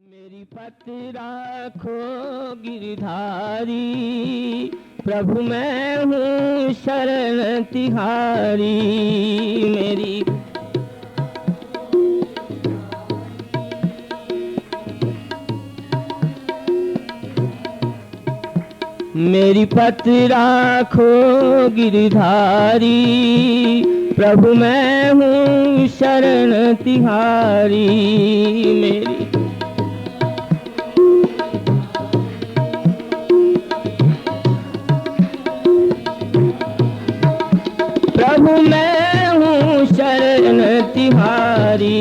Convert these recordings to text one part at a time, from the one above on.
मेरी पत राखो गिरधारी, प्रभु मैं हूँ शरण तिहारी। मेरी पत राखो गिरधारी, प्रभु मैं हूँ शरण तिहारी। प्रभु मैं हूँ शरण तिहारी।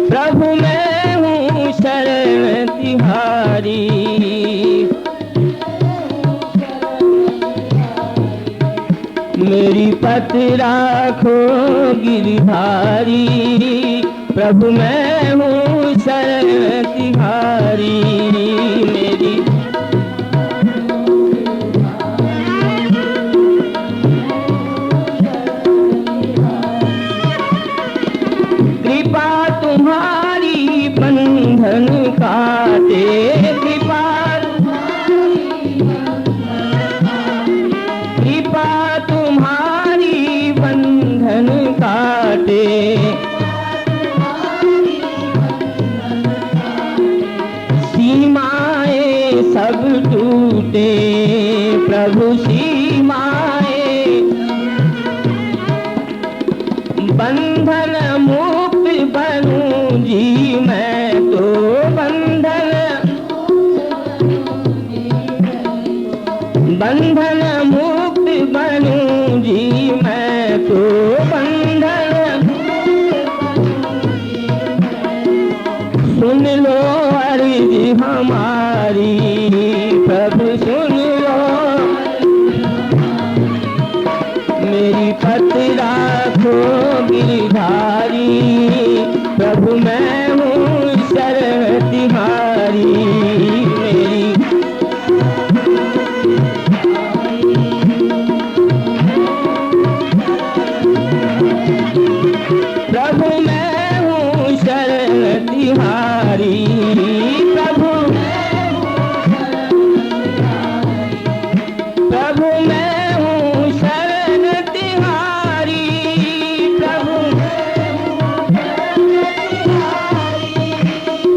प्रभु मैं हूँ शरण तिहारी। मेरी पत राखो गिरधारी, प्रभु मैं हूँ शरण तिहारी। कृपा तुम्हारी बंधन काटे, कृपा तुम्हारी बंधन काटे। सीमाएं सब टूटे प्रभु सीमाएं, बंधन मुक्त बनूं जी मैं तो बंधन मुक्त बनूं जी मैं तो बंधन। सुन लो अर्ज हमारी प्रभु सुन लो, मेरी पत राखो गिरधारी, प्रभु मैं हूँ शरण तिहारी। प्रभु मैं हूँ शरण तिहारी। प्रभु मैं हूँ शरण तिहारी।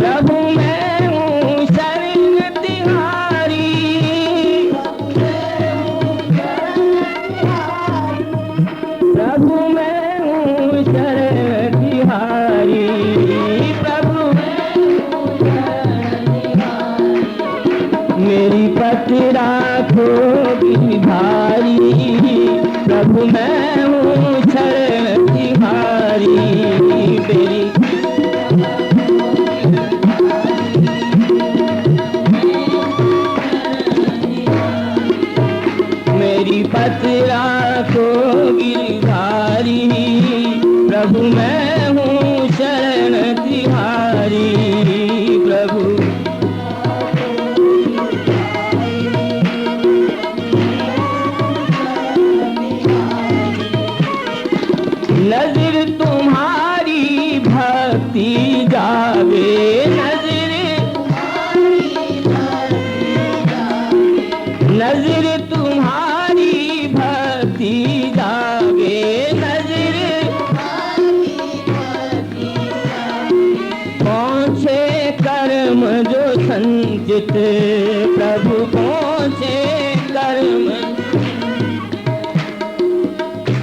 प्रभु मैं हूँ शरण तिहारी। प्रभु मैं हूँ शरण तिहारी। मेरी पत राखो गिरधारी, प्रभु मैं हूँ शरण तिहारी। मेरी पत राखो गिरधारी, प्रभु मैं हूँ शरण तिहारी। नजर तुम्हारी भक्ति जावे, नजर तुम्हारी भक्ति जावे, पहुँचे कर्म जो संचित प्रभु पहुँचे कर्म,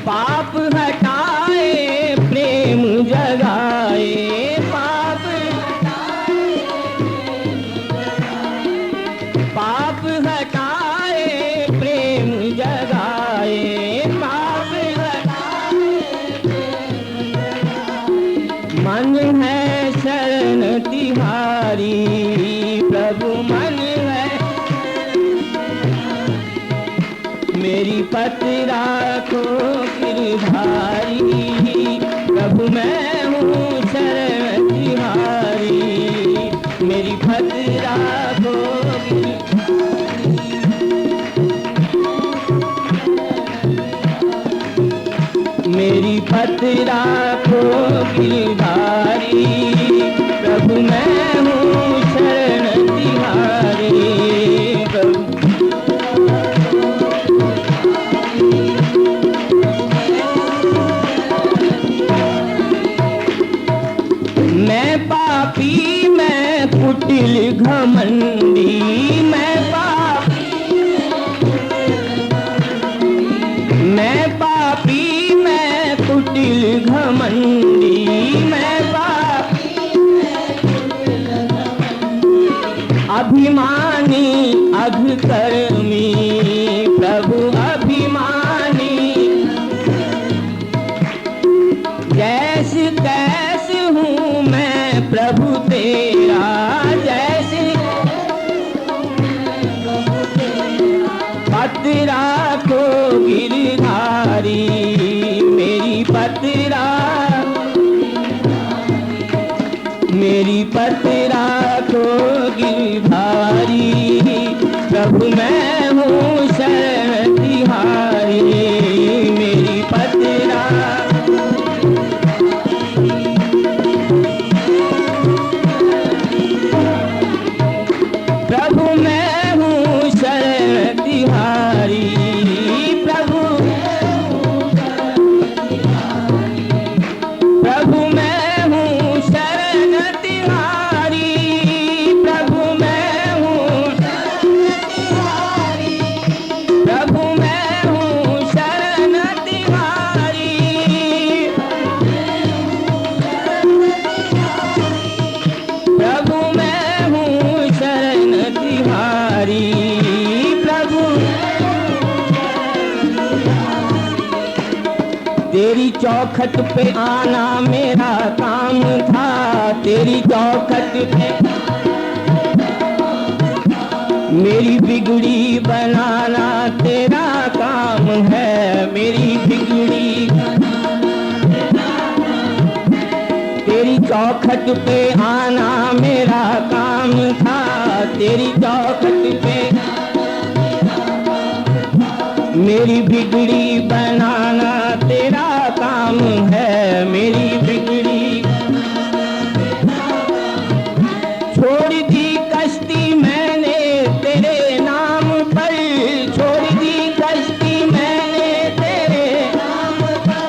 पाप हटाए प्रेम जगाए, पाप हटाए प्रेम जगाए, मन है शरण तिहारी, प्रभु मन है। मेरी पत राखो गिरधारी, प्रभु मैं हूँ शरण तिहारी। मेरी पत राखो मेरी पत राखो गिरधारी, प्रभु मैं हूँ शरण तिहारी। मैं पापी मैं कुटिल घमंडी, मैं पापी मैं कुटिल घमंडी, मैं अभिमानी अघकर्मी, प्रभु अभिमानी। जैसे कैसे हूँ मैं प्रभु तेरा, जैसे पत राखो गिरधारी, मेरी पत मेरी पत राखो गिरधारी, प्रभु मैं हूँ शरण तिहारी। मेरी पत प्रभु मैं हूँ शरण तिहारी, प्रभु मैं हूँ शरण तिहारी, प्रभु मैं हूँ प्रभु मैं हूँ शरण तिहारी, प्रभु मैं हूँ शरण तिहारी, प्रभु। तेरी चौखट पे आना मेरा काम था, तेरी चौखट पे मेरी बिगड़ी बनाना तेरा काम है, मेरी बिगड़ी तेरी चौखट पे आना मेरा काम था, तेरी चौखट पे मेरी बिगड़ी बनाना तेरा काम है, मेरी बिगड़ी। छोड़ दी कश्ती मैंने तेरे नाम पर, छोड़ दी कश्ती मैंने तेरे नाम पर,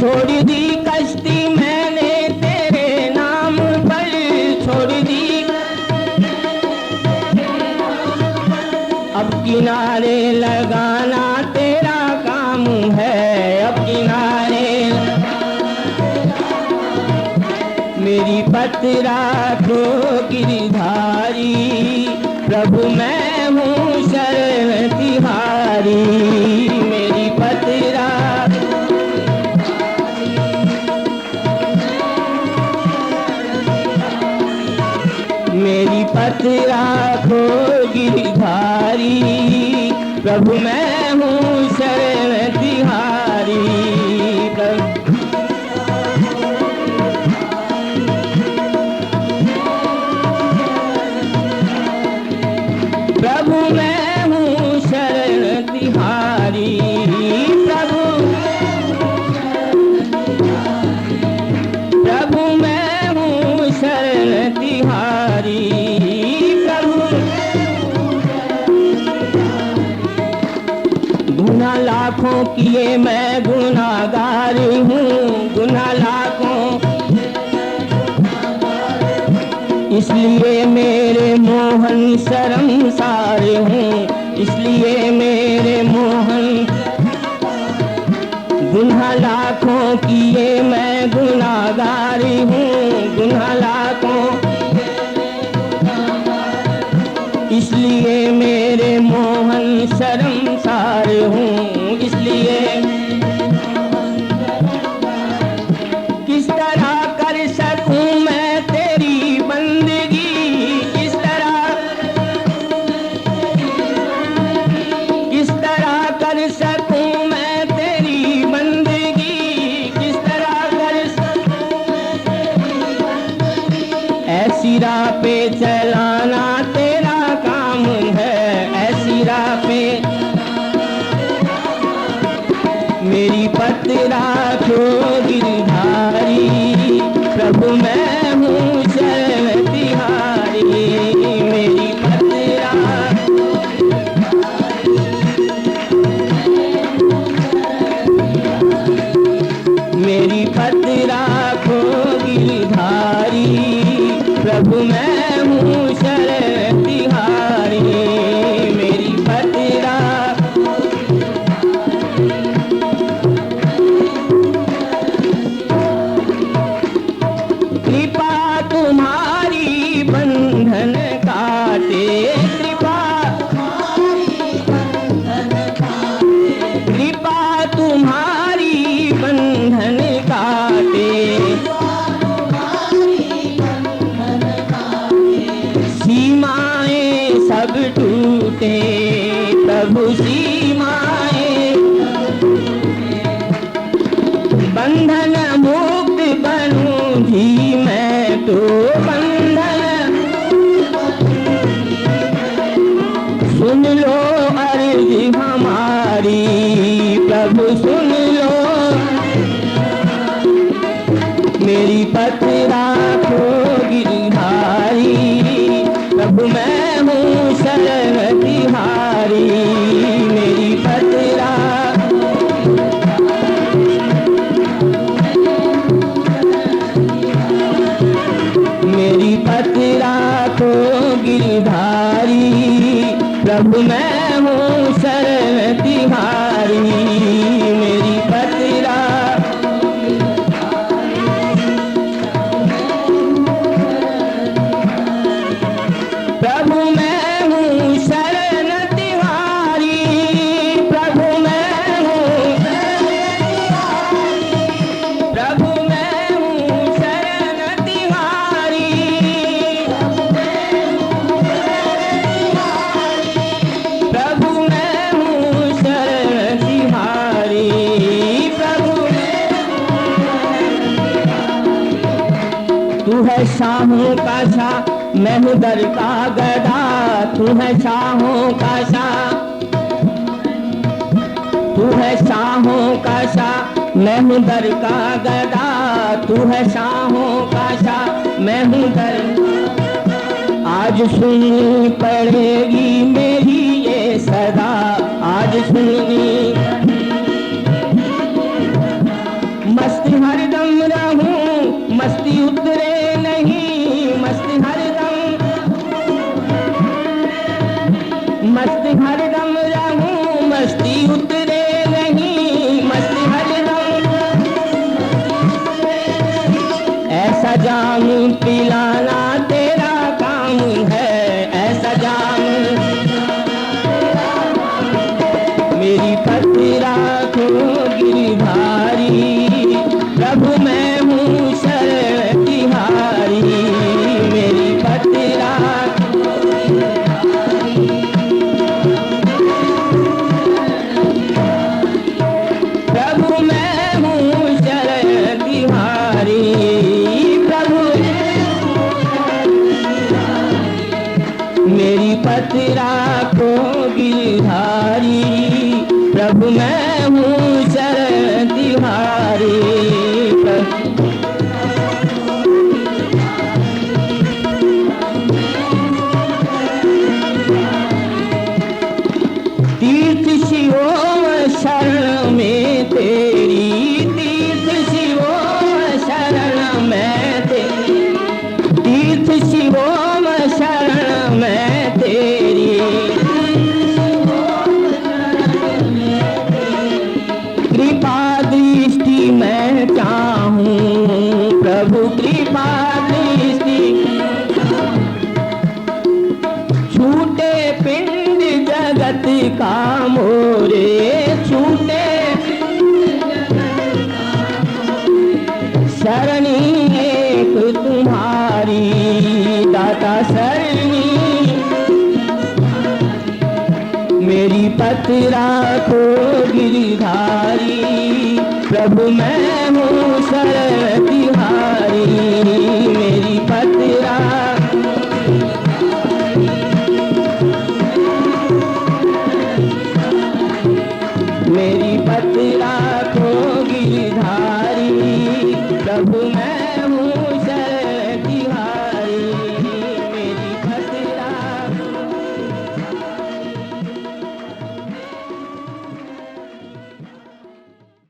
छोड़ दी कश्ती मैंने तेरे नाम पर, छोड़ दी। अब किनारे लगाना तेरा काम है, अब किनारे मेरी पत राखो गिरधारी, प्रभु मैं हूँ शरण तिहारी। मेरी पत मेरी पत राखो गिरधारी, प्रभु मैं हूँ शरण तिहारी, प्रभु मैं हूँ शरण तिहारी, प्रभु मैं हूँ शरण तिहारी, गुनाह लाखों किए मैं गुनाहगार हूँ, गुनाह लाखों इसलिए मेरे मोहन शर्मसार हूँ, इसलिए मेरे मोहन। गुनाह लाखों किए मैं गुनाहगार हूँ, गुनाह लाखों इसलिए मेरे मोहन शर्मसार हूँ, इसलिए किस तरह कर सकूँ मैं तेरी बंदगी, किस तरह कर सकूँ मैं तेरी बंदगी, किस तरह कर ऐसी राह पे चलाना तेरा काम है, ऐसी राह पे मेरी पत राखो गिरधारी, प्रभु मैं हूँ शरण तिहारी। मेरी पत राखो मेरी पत राखो गिरधारी, प्रभु मैं हूँ शरण तिहारी। मेरी पत राखो कृपा तुम्हारी बंधन काटे, कृपा कृपा तुम्हारी बंधन काटे, सीमाएं सब टूटे प्रभु सीमाएं, बंधन मुक्त बनूं जी मैं तो बंधन। सुन लो अर्ज हमारी प्रभु सुन लो, मेरी पत राखो गिरधारी, प्रभु मैं हूँ शरण तिहारी। मेरी पत राखो मेरी पत राखो गिरधारी, प्रभु मैं हूँ शरण तिहारी। मेरी पत राखो प्रभु मैं हूँ शरण तिहारी, प्रभु मैं हूँ प्रभु मैं हूँ शरण तिहारी। प्रभु मैं हूँ शरण तिहारी, प्रभु तू है शाहों का शाह मैं हूँ दर का गदा, तू है शाहों का शाह, तू है शाहों का शाह मैं हूँ दर का गदा, तू है शाहों का शाह मैं हूँ दर। आज सुननी पड़ेगी मेरी ये सदा, आज सुननी मस्ती हरदम रहूं मस्ती उतरे नहीं, मस्ती हरदम मस्ती हरदम रहूं मस्ती उतरे नहीं, मस्ती हरदम। ऐसा जाम पिलाना तेरा काम है, ऐसा जाम मेरी पत राखो गिरधारी, प्रभु मैं हूँ शरण तिहारी। मेरी पत राखो प्रभु मैं हूँ शरण तिहारी, प्रभु मेरी पत राखो गिरधारी, प्रभु मैं हूँ शरण तिहारी। तीर्थ शिवोम शरण में तेरी, तीर्थ शिवोम शरण में तेरी, तीर्थ शिवोम शरण में तेरी। कृपा दृष्टि मैं चाहूं प्रभु कृपा दृष्टि, छूटे पिंड जगत का मोरे, छूटे शरणी एक तुम्हारी दाता शरणी। मेरी पत राखो गिरधारी, प्रभु मैं हूँ शरण तिहारी। मेरी पत राखो मेरी पत राखो प्रभु मैं